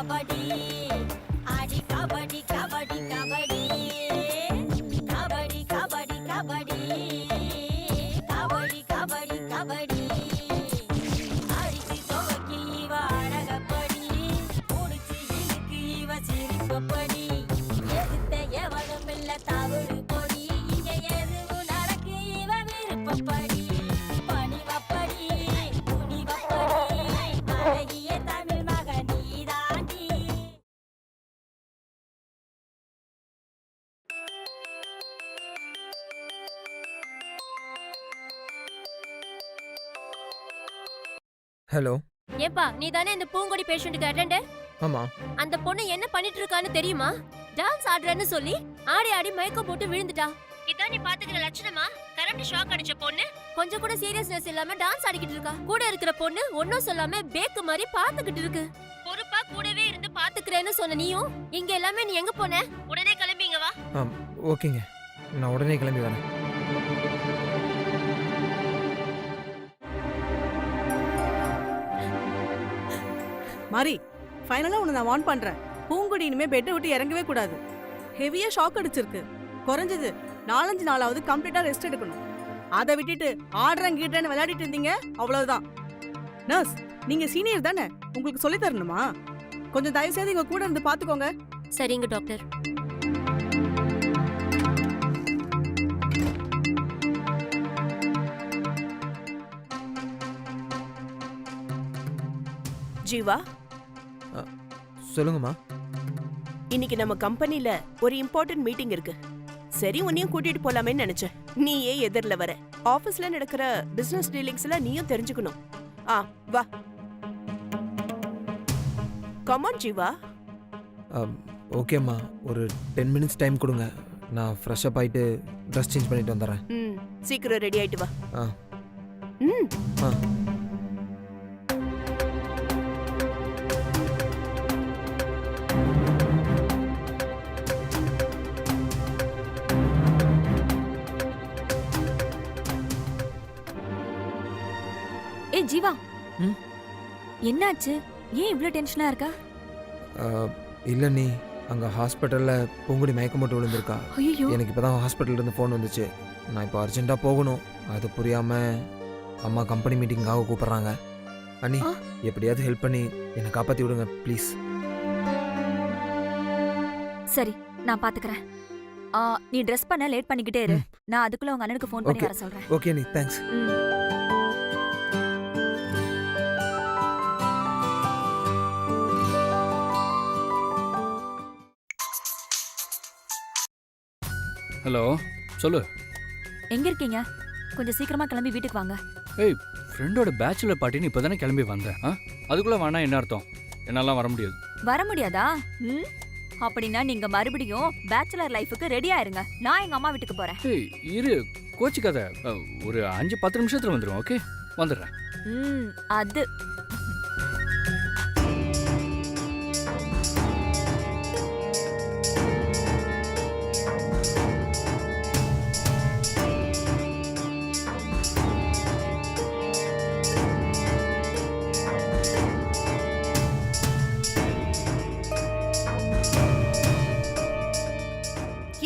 கபடி ஆடி கபடி கபடி கபடி கபடி கபடி கபடி கபடி கபடி கபடி அடிச்சு துவக்கி இவ அழகப்படி முடிச்சு இழுக்கு இவ சிரிப்பப்படி எதிர்த்த எவனும் இல்ல தவறு பொடி இங்க எதுவும் நடக்கு இவ விருப்பப்படி பணிவப்படி துணிவப்படி அழகிய தமிழ் மகன் நீதாண்டி. ஹலோ. ஏப்பா நீ தானே இந்த பூங்கொடி பேஷண்ட்டுக்கு அட்டெண்டர்? ஆமா. அந்த பொண்ணு என்ன பண்ணிட்டு இருக்கான்னு தெரியுமா? டான்ஸ் ஆடுறேன்னு சொல்லி ஆடி ஆடி மயக்கம் போட்டு விழுந்துட்டா. இதான் நீ பாத்துக்கிற லட்சணமா? கரண்ட் ஷாக் அடிச்ச பொண்ணு கொஞ்சம் கூட சீரியஸ்னஸ் இல்லாம டான்ஸ் ஆடிக்கிட்டு இருக்கா. கூட இருக்கிற பொண்ணு ஒன்னும் சொல்லாம பேக்கு மாதிரி பாத்துக்கிட்டு இருக்கு. பொறுப்பா கூடவே இருந்து பாத்துக்கிறேன்னு சொன்ன நீயும் இங்க எல்லாமே நீ எங்க போன? உடனே கிளம்பிங்க வா. ஓகேங்க, நான் உடனே கிளம்பி வரேன். மாரி, ஃபைனலா உன்னை நான் வார்ன் பண்றேன். பூங்குடி இனிமே பெட்டை விட்டு இறங்கவே கூடாது. ஹெவியா ஷாக் அடிச்சிருக்கு. குறைஞ்சது 4-5 நாளாவது கம்ப்ளீட்டா ரெஸ்ட் எடுக்கணும். அதை விட்டுட்டு ஆடுறேன் கீட்டுறேன்னு விளையாடிட்டு இருந்தீங்க, அவ்வளவுதான். நர்ஸ், நீங்க சீனியர் தானே, உங்களுக்கு சொல்லி தரணுமா? கொஞ்சம் தயவு செய்து இங்க கூட இருந்து பாத்துக்கோங்க. சரிங்க டாக்டர். ஜீவா, சொல்லுங்கம்மா. இன்னைக்கு நம்ம கம்பெனில ஒரு இம்பார்ட்டன்ட் மீட்டிங் இருக்கு. சரி, உன்னையும் கூட்டிட்டு போலாமே நினைச்சேன். நீ ஏன் எதிரில வர? ஆபீஸ்ல நடக்கிற பிசினஸ் டீலிங்ஸ் எல்லாம் நீயும் தெரிஞ்சுக்கணும். வா. Come on Jeeva. ஓகேம்மா, ஒரு 10 மினிட்ஸ் டைம் கொடுங்க. நான் ஃப்ரெஷ் அப் ஆயிட்டு ட்ரெஸ் சேஞ்ச் பண்ணிட்டு வந்துடுறேன். சீக்கிரம் ரெடி ஆயிட்டு வா. ம். ஏய் ஜீவா, என்னாச்சு? ஏன் இவ்ளோ டென்ஷனா இருக்கா? இல்ல நீ, அங்க ஹாஸ்பிட்டல்ல பூங்குடி மயக்கம் போட்டு விழுந்திருக்கா. ஐயோ, எனக்கு இப்பதான் ஹாஸ்பிட்டல்ல இருந்து ஃபோன் வந்துச்சு. நான் இப்போ அர்ஜென்ட்டா போகணும். அது புரியாம அம்மா கம்பெனி மீட்டிங்காக கூப்பிடுறாங்க. அண்ணி, எப்படியாவது ஹெல்ப் பண்ணி என்னை காப்பாத்தி விடுங்க ப்ளீஸ். சரி, நான் பாத்துக்கறேன். நீ ட்ரெஸ் பண்ண லேட் பண்ணிக்கிட்டே இரு. நான் அதுக்குள்ள உங்க அண்ணனுக்கு ஃபோன் பண்ணி வர சொல்றேன். ஓகே நீ, தேங்க்ஸ். ஹலோ, சொல்லு. எங்க இருக்கீங்க? கொஞ்சம் சீக்கிரமா கிளம்பி வீட்டுக்கு வாங்க. ஏய், ஃப்ரெண்டோட பேச்சுலர் பார்ட்டின்னு இப்போதானே கிளம்பி வந்தேன். அதுக்குள்ள வேணா என்ன அர்த்தம்? என்னாலாம் வர முடியாது. வர முடியாதா? அப்படின்னா நீங்க மறுபடியும் பேச்சுலர் லைஃபுக்கு ரெடி ஆயிருங்க. நான் எங்க அம்மா வீட்டுக்கு போறேன். ஏய் இரு, கோச்சிக்காத. ஒரு 5-10 நிமிஷத்துல வந்துடும். ஓகே, வந்துடுறேன். அது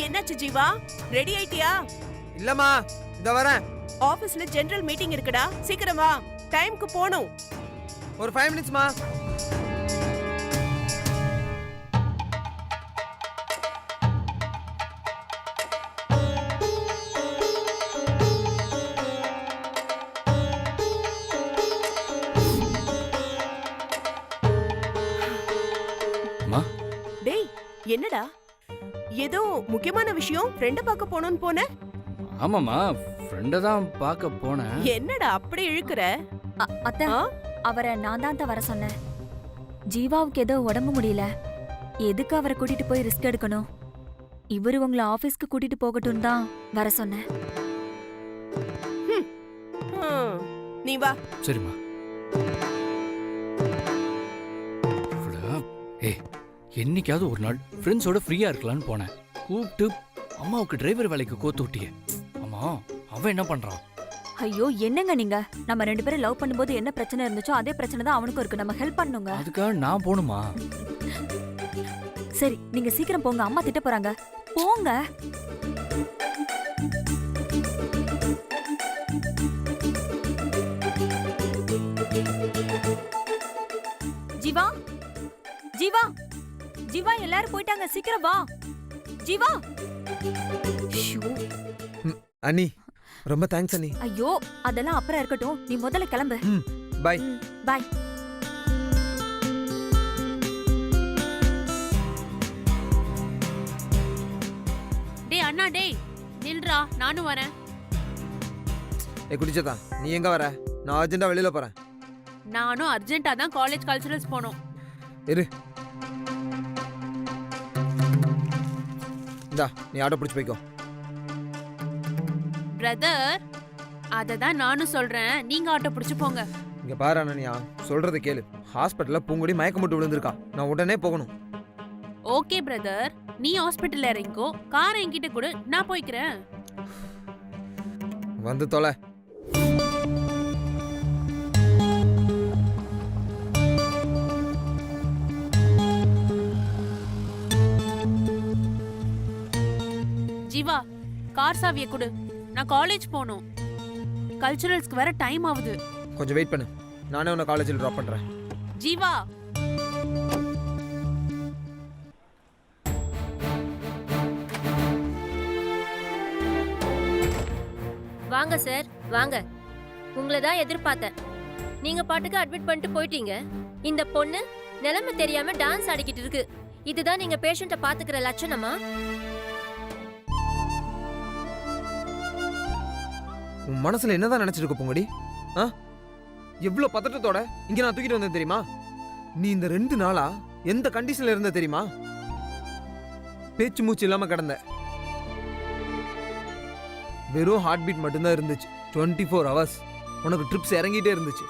என்னாச்சு ஜீவா? ரெடி ஆயிட்டியா? இல்லம்மா, இதோ வரேன். ஆபீஸ்ல ஜெனரல் மீட்டிங் இருக்குடா, சீக்கிரம் வா. டைம்க்கு போணும். ஒரு 5 மினிட்ஸ்மா. டேய், என்னடா ஏதோ முக்கியமான விஷயம் ஃப்ரெண்ட பார்க்க போணும்னு போன? ஆமாமா, ஃப்ரெண்ட தான் பார்க்க போனேன். என்னடா அப்படி இழுக்குற? அத்தை, அவரை நான் தான் வர சொன்னேன். ஜீவாவுக்கு ஏதோ உடம்பு முடியல. எதுக்கு அவரை கூட்டிட்டு போய் ரிஸ்க் எடுக்கணும்? இவரு உங்களை ஆபீஸ்க்கு கூட்டிட்டு போகட்டும் தான் வர சொன்னேன். நீ வா. சரிம்மா. என்னைக்காவது ஒரு நாள் ஃப்ரெண்ட்ஸோட ஃப்ரீயா இருக்கலாம்னு போனேன். கூப்பிட்டு அம்மாவுக்கு டிரைவர் வேலைக்கு கோத்து விட்டியே. அம்மா, அவன் என்ன பண்றான்? ஐயோ, என்னங்க நீங்க? நம்ம 2 பேரும் லவ் பண்ணும்போது என்ன பிரச்சனை இருந்துச்சோ அதே பிரச்சனை தான் அவனுக்கும் இருக்கு. நம்ம ஹெல்ப் பண்ணுங்க. அதுக்காக நான் போணுமா? சரி நீங்க சீக்கிரம் போங்க, அம்மா திட்ட போறாங்க. போங்க. ஜீவா, ஜீவா, ஜீவா, எல்லாரும் போயிட்டாங்க, சீக்கிரம் வா. ஜீவா. ஷூ. அண்ணி ரொம்ப தேங்க்ஸ் அண்ணி. ஐயோ, அதெல்லாம் அப்புறம் இருக்கட்டும், நீ முதல்ல கிளம்பு. பாய். பாய். டேய் அண்ணா, டேய் நில்றா, நானும் வரேன். குடிச்சதா நீ எங்க வர? நான் அர்ஜென்ட்டா வெளியில போறேன். நானும் அர்ஜென்ட்டா தான் காலேஜ் கல்ச்சுரல்ஸ் போனோம். இரு. இந்தா நீ ஆட்டோ பிடிச்சு போய்க்கோ. பிரதர், அததான் நானும் சொல்றேன், நீங்க ஆட்டோ பிடிச்சு போங்க. இங்க பாரு அண்ணனியா, சொல்றதை கேளு. ஹாஸ்பிட்டல்ல பூங்குடி மயக்கம் போட்டு விழுந்திருக்கா. நான் உடனே போகணும். ஓகே பிரதர், நீ ஹாஸ்பிட்டல்ல இறங்கிக்கோ, காரை என்கிட்ட கொடு, நான் போய்க்கிறேன். வந்து தொலை. ஜீவா, கார் சாவியை கொடு, நான் காலேஜ் போகணும். கல்ச்சுரல்ஸ்க்கு வர டைம் ஆகுது. கொஞ்சம் வெயிட் பண்ணு, நானே உன்னை காலேஜில் ட்ராப் பண்றேன். ஜீவா. வாங்க சார், வாங்க. உங்களை தான் எதிர்பார்த்தேன். நீங்க பாட்டுக்கு அட்மிட் பண்ணிட்டு போயிட்டீங்க. இந்த பொண்ணு நிலைமை தெரியாம டான்ஸ் ஆடிக்கிட்டு இருக்கு. இதுதான் நீங்க பேஷண்ட்டை பாத்துக்கிற லட்சணமா? உன் மனசுல என்னதான் நினைச்சிட்டு இருக்க பூங்குடி? எவ்வளவு பதட்டத்தோட இங்க நான் தூக்கிட்டு வந்தேன் தெரியுமா? நீ இந்த 2 நாளா எந்த கண்டிஷன்ல இருந்த தெரியுமா? பேச்சு மூச்சு இல்லாம கிடந்த. வெறும் ஹார்ட் பீட் மட்டும்தான் இருந்துச்சு. 24 hours உனக்கு ட்ரிப்ஸ் இறங்கிட்டே இருந்துச்சு.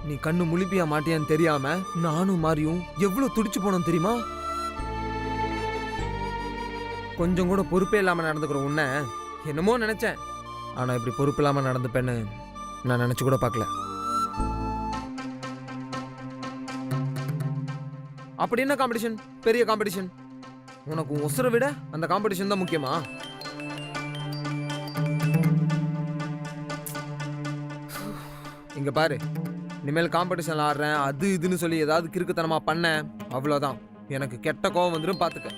நீ கண்ணு முழிப்பியா மாட்டியான்னு தெரியாம நானும் மாறியும் எவ்வளவு துடிச்சு போனோம் தெரியுமா? கொஞ்சம் கூட பொறுப்பே இல்லாம நடந்துக்கிற உன்னை என்னமோ நினைச்சேன். ஆனா இப்படி பொறுப்பு இல்லாம நடந்துப்பேன்னு நான் நினைச்சு கூட பார்க்கல. அப்படி என்ன காம்படிஷன்? பெரிய காம்படிஷன். உனக்கு உசுரை விட அந்த காம்படிஷன் தான் முக்கியமா? இங்க பாரு, இனிமேல் காம்படிஷன்ல ஆடுறேன் அது இதுன்னு சொல்லி ஏதாவது கிறுக்குத்தனமா பண்ண, அவ்வளவுதான். எனக்கு கெட்ட கோவம் வந்துடும், பாத்துக்க.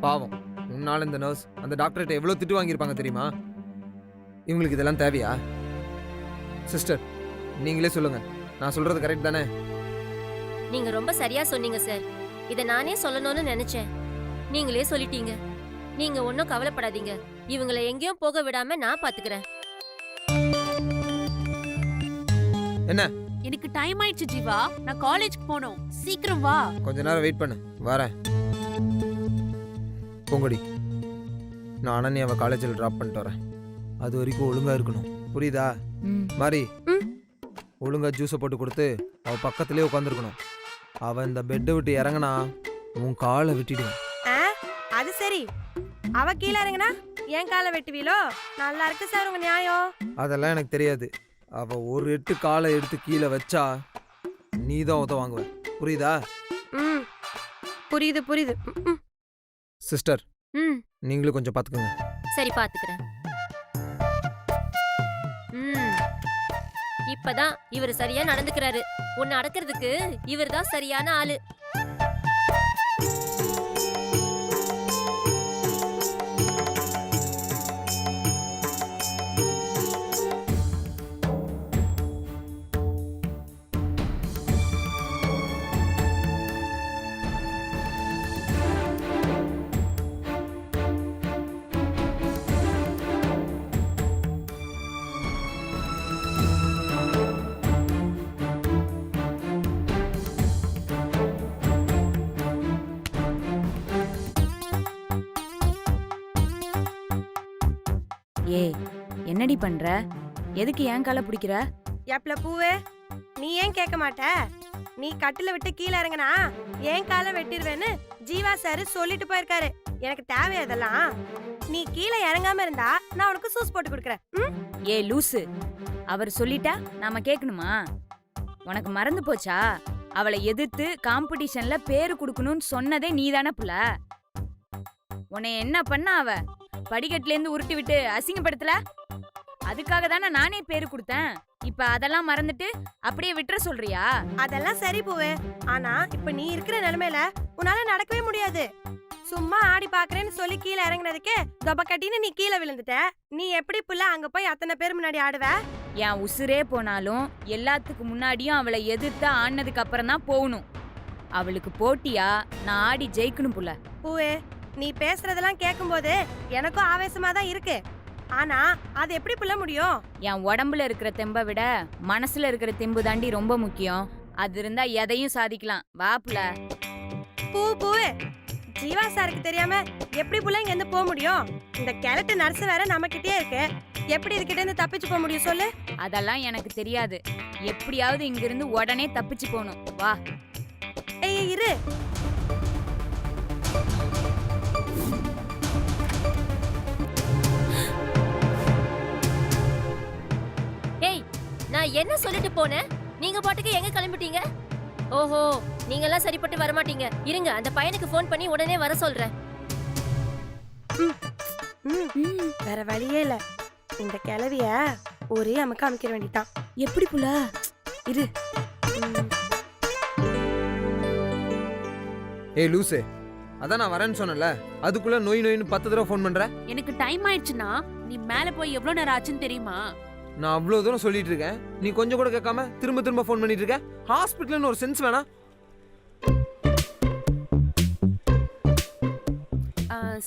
பாவம், உன்னால இந்த நர்ஸ் அந்த டாக்டர்கிட்ட எவ்வளவு திட்டு வாங்கியிருப்பாங்க தெரியுமா? இவங்களுக்கு இதெல்லாம் தேவையா? சிஸ்டர், நீங்களே சொல்லுங்க, நான் சொல்றது கரெக்ட் தானே? நீங்க ரொம்ப சரியா சொன்னீங்க சார். இதை நானே சொல்லணும்னு நினைச்சேன், நீங்களே சொல்லிட்டீங்க. நீங்க ஒன்னும் கவலைப்படாதீங்க. இவங்களை எங்கேயும் போக விடாம நான் பாத்துக்கிறேன். என்ன? எனக்கு டைம் ஆயிடுச்சு ஜீவா, நான் காலேஜ்க்கு போகணும். சீக்கிரம் வா. கொஞ்ச நேரம் வெயிட் பண்ணு, வரேன். பூங்குடி, நான் அனன்யாவை காலேஜில் ட்ராப் பண்ணிட்டு வரேன். அது வரைக்கும் ஒழுங்கா இருக்கணும், புரியுதா? மாறி, ஒழுங்கா ஜூஸை போட்டு கொடுத்து அவ பக்கத்திலே உட்காந்துருக்கணும். அவன் இந்த பெட்டை விட்டு இறங்கினா உன் காலை விட்டுடுவேன். அது சரி, அவ கீழே இறங்கினா என் காலை வெட்டுவீலோ? நல்லா இருக்கு சார் உங்க நியாயம். அதெல்லாம் எனக்கு தெரியாது. அவ ஒரு 8 காலை எடுத்து கீழே வச்சா நீ தான் உத வாங்குவ, புரியுதா? புரியுது புரியுது. சிஸ்டர், ம், நீங்களும் கொஞ்சம் பார்த்துக்கோங்க. சரி பாத்துக்கிறேன். இப்பதான் இவர் சரியா நடந்துக்கிறாரு. உன்னை அடக்கிறதுக்கு இவர் தான் சரியான ஆளு. ஏய், என்னடி பண்ற? எதுக்கு ஏன் காலை பிடிக்கிற? எப்பல பூவே, நீ ஏன் கேட்க மாட்ட? நீ கட்டில விட்டு கீழே இறங்கினா ஏன் காலை வெட்டிடுவேன்னு ஜீவா சார் சொல்லிட்டு போயிருக்காரு. எனக்கு தேவை அதெல்லாம். நீ கீழே இறங்காம இருந்தா நான் உனக்கு சூஸ் போட்டு கொடுக்குறேன். ஏ லூசு, அவர் சொல்லிட்டா நாம கேட்கணுமா? உனக்கு மறந்து போச்சா? அவளை எதிர்த்து காம்படிஷன்ல பேரு குடுக்கணும்னு சொன்னதே நீதானே புள்ள. உன்னை என்ன பண்ண அவ? படிக்கட்டுல இருந்து உருட்டி விட்டு அசிங்கப்படுத்தல? அதுக்காக தானே நானே பேரு கொடுத்தேன். இப்ப அதெல்லாம் மறந்துட்டு அப்படியே விட்டுற சொல்றியா? அதெல்லாம் சரி பூவே, ஆனா இப்ப நீ இருக்கிற நிலைமையில உன்னால நடக்கவே முடியாது. சும்மா ஆடி பாக்குறேன்னு சொல்லி கீழே இறங்குனதுக்கே தொப கட்டின்னு நீ கீழே விழுந்துட்ட. நீ எப்படி புள்ள அங்க போய் அத்தனை பேர் முன்னாடி ஆடுவ? என் உசுரே போனாலும் எல்லாத்துக்கு முன்னாடியும் அவளை எதிர்த்து ஆடினதுக்கு அப்புறம் தான் போகணும். அவளுக்கு போட்டியா நான் ஆடி ஜெயிக்கணும் புள்ள. பூவே, நீ பேசுறதெல்லாம் கேட்கும்போது எனக்கும் ஆவேசமா தான் இருக்கு. ஆனா அது எப்படி புள்ள முடியும்? என் உடம்புல இருக்கிற தெம்பை விட மனசுல இருக்கிற தெம்பு தாண்டி ரொம்ப முக்கியம். அது இருந்தா எதையும் சாதிக்கலாம். வா புள்ள. பூவே, ஜீவா சாருக்கு தெரியாம எப்படி புள்ள இங்க இருந்து போக முடியும்? இந்த கிழட்டு நர்ஸ் வேற நம்ம கிட்டே இருக்கு. எப்படி இதுகிட்ட இருந்து தப்பிச்சு போக முடியும் சொல்லு? அதெல்லாம் எனக்கு தெரியாது. எப்படியாவது இங்கிருந்து உடனே தப்பிச்சு போகணும். வா. ஏய் இரு. ஏய், நான் என்ன சொல்லிட்டு போனேன்? நீங்க பாட்டுக்கு எங்க கிளம்பிட்டீங்க? ஓஹோ, நீங்க எல்லாம் சரிப்பட்டு வர மாட்டீங்க. இருங்க, அந்த பையனுக்கு ஃபோன் பண்ணி உடனே வர சொல்றேன். வேற வழியே இல்ல. இந்த கிளவிய ஒரே அமுக்க அமைக்கிற வேண்டியதான். எப்படி புள்ள? இரு. ஏய் லூசே, அதான் நான் வரேன்னு சொன்னல, அதுக்குள்ள நோய் நோயின்னு 10 தடவை ஃபோன் பண்ற. எனக்கு டைம் ஆயிடுச்சுன்னா நீ மேல போய் எவ்வளவு நேரம் ஆச்சுன்னு தெரியுமா? நான் அவ்வளவு தூரம் சொல்லிட்டு இருக்கேன், நீ கொஞ்சம் கூட கேட்காம திரும்ப திரும்ப ஃபோன் பண்ணிட்டு இருக்க. ஹாஸ்பிட்டல்னு ஒரு சென்ஸ் வேணா?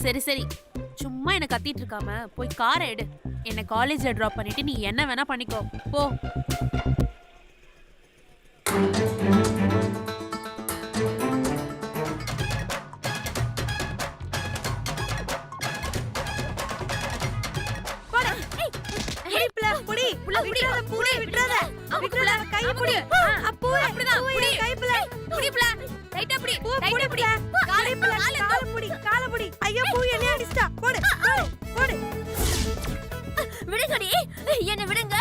சரி சரி, சும்மா என்ன கத்திட்டு இருக்காம போய் காரை எடு. என்ன காலேஜ்ல டிராப் பண்ணிட்டு நீ என்ன வேணா பண்ணிக்கோ போ. விடுங்கடி, என்ன விடுங்க.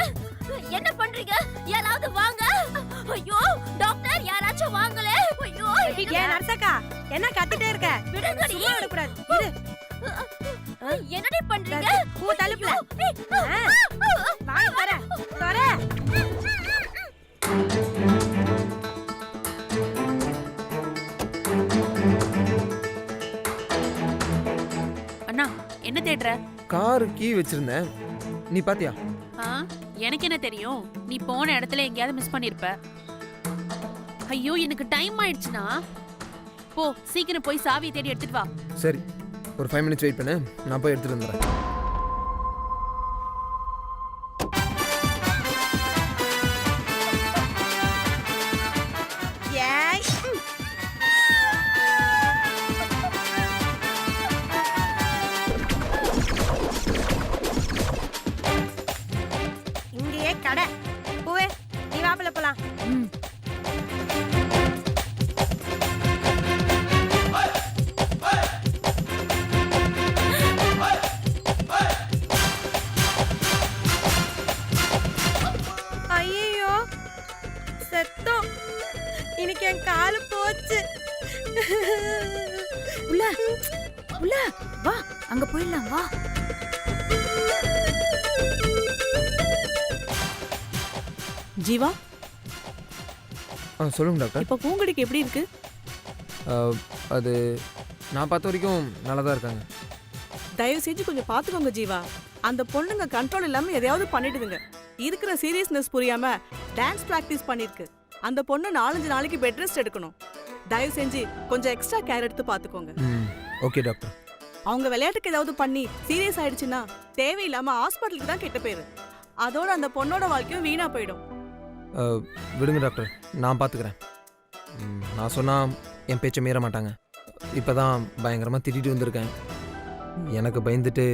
என்ன பண்றீங்க? யாராவது வாங்க. ஐயோ டாக்டர், யாராச்சும் வாங்களே. ஐயோ ஏன் நர்சக்கா என்ன கத்திட்டே இருக்க? விடுங்கடி. சும்மா விடக்கூடாது. இரு. என்னடி பண்றீங்க? பூ தள்ளுப்ல. வாங்க தர. தர. அண்ணா, என்ன தேடுற? கார் கீ வச்சிருந்தேன், நீ பாத்தியா? எனக்கு என்ன தெரியும்? நீ போன இடத்துல எங்கேயாவது மிஸ் பண்ணிருப்ப. ஐயோ, எனக்கு டைம் ஆயிடுச்சுனா. போ, சீக்கிரம் போய் சாவியை தேடி எடுத்துட்டு வா. சரி, ஒரு 5 minutes வெயிட் பண்ணு, நான் போய் எடுத்துட்டு வந்துடுறேன். இங்கேயே கடை. பூவே, நீ வாப்பல போலாம். ஐயோ, செத்தோம். இன்னைக்கு என் காலு போச்சு. புள்ள, புள்ள, வா அங்க போயிடலாம். வா. ஜீவா, சொல்லுங்க டாக்டர். இப்ப பூங்குடிக்கு எப்படி இருக்கு? அது நான் பார்த்த வரைக்கும் நல்லா தான் இருக்காங்க. தயவு செஞ்சு கொஞ்சம் பாத்துக்கோங்க ஜீவா. அந்த பொண்ணுங்க கண்ட்ரோல் இல்லாம எதையாவது பண்ணிடுதுங்க. இருக்கிற சீரியஸ்னஸ் புரியாம டான்ஸ் பிராக்டிஸ் பண்ணிருக்கு. அந்த பொண்ணு 4-5 நாளைக்கு பெட் ரெஸ்ட் எடுக்கணும். தயவு செஞ்சு கொஞ்சம் எக்ஸ்ட்ரா கேர் எடுத்து பாத்துக்கோங்க. Okay doctor. அவங்க விளையாட்டுக்கு ஏதாவது பண்ணி சீரியஸ் ஆயிடுச்சுன்னா தேவையில்லாம ஹாஸ்பிட்டலுக்கு தான் கெட்ட பேரு. அதோட அந்த பொண்ணோட வாழ்க்கையும் வீணா போயிடும். விடுங்க டாக்டர், நான் பார்த்துக்கிறேன். நான் சொன்னால் என் பேச்சை மீற மாட்டாங்க. இப்போ தான் பயங்கரமாக திட்டிட்டு வந்திருக்கேன். எனக்கு பயந்துட்டு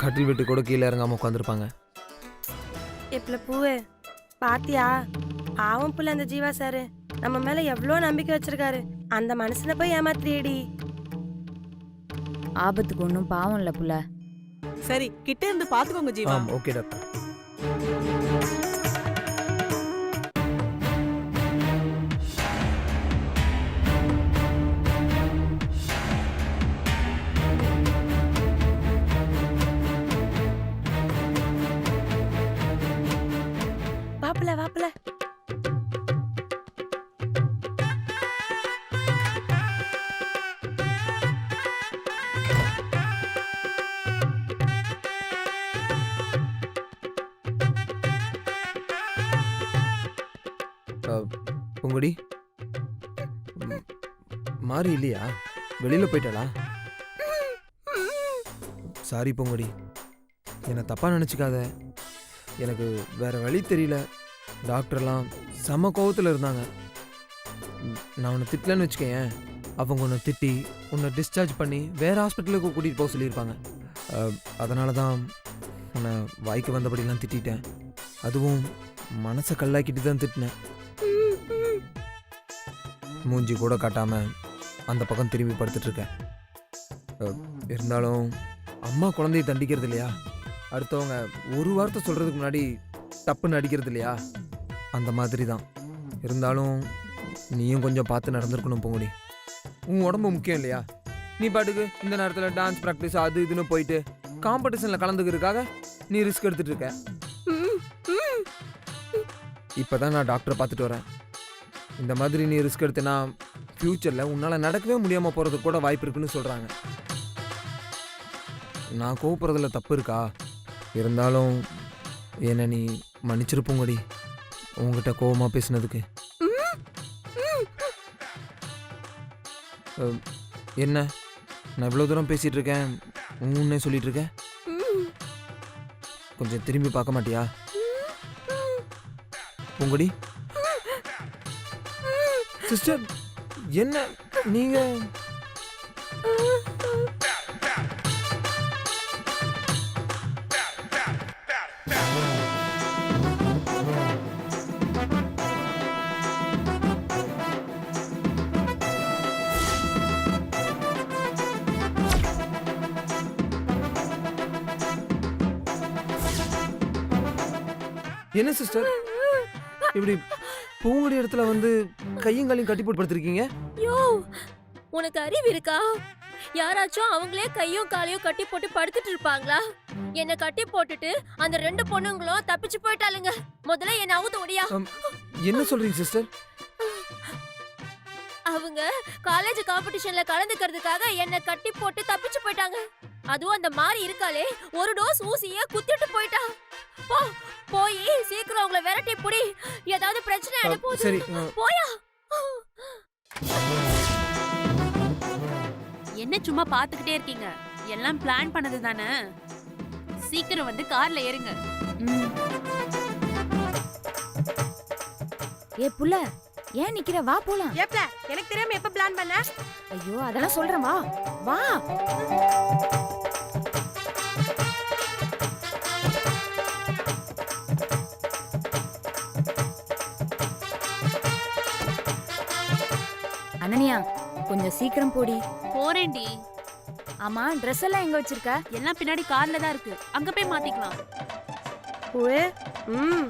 கட்டில் விட்டு கூட கீழே இறங்காமல் உட்காந்துருப்பாங்க. எப்பல பூவே, பாத்தியா? பாவம் புள்ள அந்த ஜீவா சாரு நம்ம மேல எவ்வளோ நம்பிக்கை வச்சிருக்காரு. அந்த மனுஷனை போய் ஏமாத்திரியடி. ஆபத்துக்கு ஒன்றும் பாவம் இல்ல புள்ள. சரி, கிட்ட இருந்து பாத்துக்கோங்க ஜீவா. Okay doctor. வாப்புல வாப்புல. பூங்குடி மாறி இல்லையா? வெளியில போயிட்டாளா? சாரி பூங்குடி, என்னை தப்பா நினச்சிக்காத. எனக்கு வேற வழி தெரியல. டாக்டர்லாம் செம கோவத்தில் இருந்தாங்க. நான் உன்னை திட்டலன்னு வச்சுக்கேன், அவங்க உன்னை திட்டி உன்னை டிஸ்சார்ஜ் பண்ணி வேற ஹாஸ்பிட்டலுக்கு கூட்டிகிட்டு போக சொல்லியிருப்பாங்க. அதனால தான் உன்னை வாய்க்கு வந்தபடிலாம் திட்டிட்டேன். அதுவும் மனசை கல்லாக்கிட்டு தான் திட்டினேன். மூஞ்சி கூட காட்டாம அந்த பக்கம் திரும்பி படுத்துட்டு இருக்கேன். இருந்தாலும் அம்மா குழந்தையை தண்டிக்கிறது இல்லையா? அடுத்தவங்க ஒரு வார்த்தை சொல்றதுக்கு முன்னாடி தப்புன்னு அடிக்கிறது இல்லையா? அந்த மாதிரி தான். இருந்தாலும் நீயும் கொஞ்சம் பார்த்து நடந்திருக்கணும் பூங்குடி. உன் உடம்பு முக்கியம் இல்லையா? நீ பாட்டுக்கு இந்த நேரத்தில் டான்ஸ் ப்ராக்டிஸ் அது இதுன்னு போயிட்டு காம்படிஷனில் கலந்துக்கிறதுக்காக நீ ரிஸ்க் எடுத்துட்டு இருக்க. இப்போதான் நான் டாக்டரை பார்த்துட்டு வரேன். இந்த மாதிரி நீ ரிஸ்க் எடுத்தனா ஃப்யூச்சரில் உன்னால் நடக்கவே முடியாமல் போகிறதுக்கு கூட வாய்ப்பு இருக்குன்னு சொல்கிறாங்க. நான் கோவப்படுறதுல தப்பு இருக்கா? இருந்தாலும் என்னை நீ மன்னிச்சிருப்போங்கடி, உங்ககிட்ட கோவமாக பேசினதுக்கு. என்ன நான் இவ்வளோ தூரம் பேசிகிட்டு இருக்கேன், உன்னே சொல்லிட்டு இருக்கேன். கொஞ்சம் திரும்பி பார்க்க மாட்டியா பூங்குடி? சிஸ்டர் என்ன நீங்க? என்ன சிஸ்டர் இப்படி பூங்குடி இடத்துல வந்து கையும் காலையும் கட்டி போட்டு படுத்திருக்கீங்க? யோ, உனக்கு அறிவு இருக்கா? யாராச்சும் அவங்களே கையும் காலையும் கட்டி போட்டு படுத்துட்டு இருப்பாங்களா? என்ன கட்டி போட்டுட்டு அந்த ரெண்டு பொண்ணுங்களும் தப்பிச்சு போயிட்டாளுங்க. முதல்ல என்ன அவுத்து ஒடியா. என்ன சொல்றீங்க சிஸ்டர்? அவங்க காலேஜ் காம்படிஷன்ல கலந்துக்கிறதுக்காக என்ன கட்டி போட்டு தப்பிச்சு போயிட்டாங்க. அதுவும் அந்த மாறி இருக்காளே, ஒரு டோஸ் ஊசிய குத்திட்டு போயிட்டா. போ, போய் சீக்கிரம் அவங்கள விரட்டி புடி. ஏதாவது பிரச்சனை ஆயிட போகுது. சரி போயா. என்ன சும்மா பாத்துக்கிட்டே இருக்கீங்க? எல்லாம் பிளான் பண்ணது தானே. சீக்கிரம் வந்து கார்ல ஏறுங்க. ஏ புள்ள, ஏன் நிக்கிற? வா போலாம். ஏப்ல, எனக்கு தெரியாம எப்ப பிளான் பண்ண? ஐயோ அதெல்லாம் சொல்றேன், வா வா. அனன்யா கொஞ்சம் சீக்கிரம் போடி. போறேன்டி. ஆமா, ட்ரெஸ் எல்லாம் எங்க வச்சிருக்க? எல்லாம் பின்னாடி கார்ல தான் இருக்கு. அங்க போய் மாத்திக்கலாம். ம்